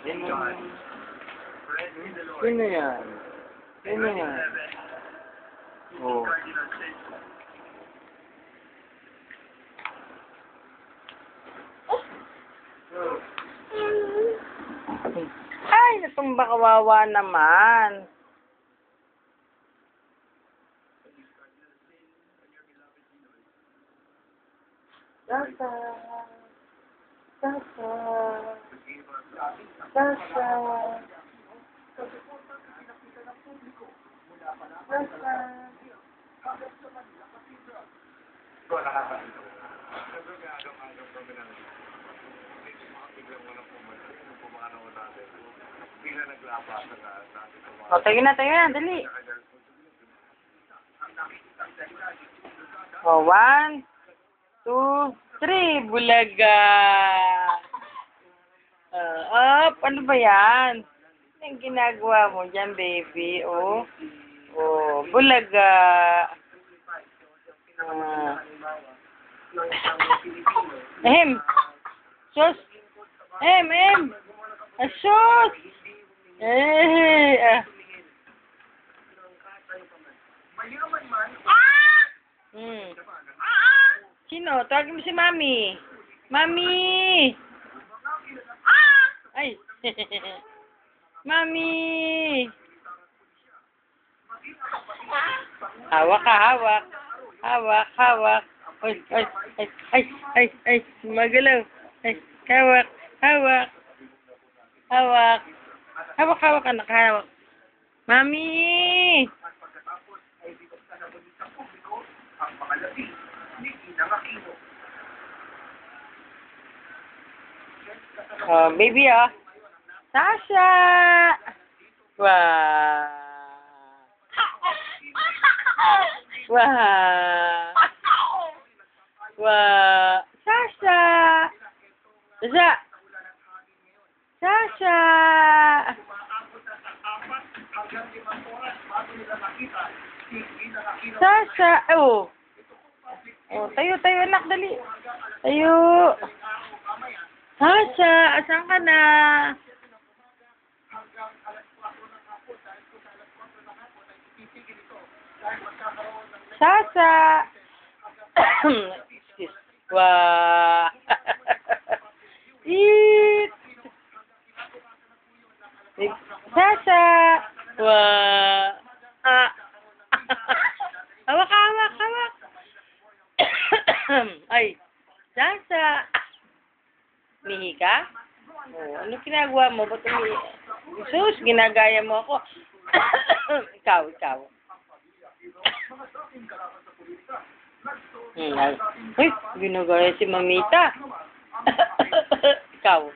Sino yan? Sino yan? Oh. Ay, natumba, kawawa naman. Sasa. Sasa. Sasa. O, tayo na, dali. O, 1, 2, 3, bulaga. Ano ba yan? Anong ginagawa mo dyan, baby? Oh, bulaga. Sus. Sus. Sino? Tawagin mo si Mami. Mami! Ay! Mami! Hawak ka, hawak. Hawak. Ay, magalaw. Ay, hawak. Hawak, anak, hawak. Mami! Oh, baby, oh. Sasha! Wow! Sasha! Sasha! Oh, tayo, anak, dali. Tayo. Sasha, asan ka na? Sasha! Wow! Eat! Sasha! Wow! Hawak! Ay! Sasha! Mihi ka? Oh, ano ginagawa mo? Ba't sus, ginagaya mo ako. Ikaw. Uy, ginagaya si Mamita. Ikaw.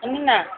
Ano na?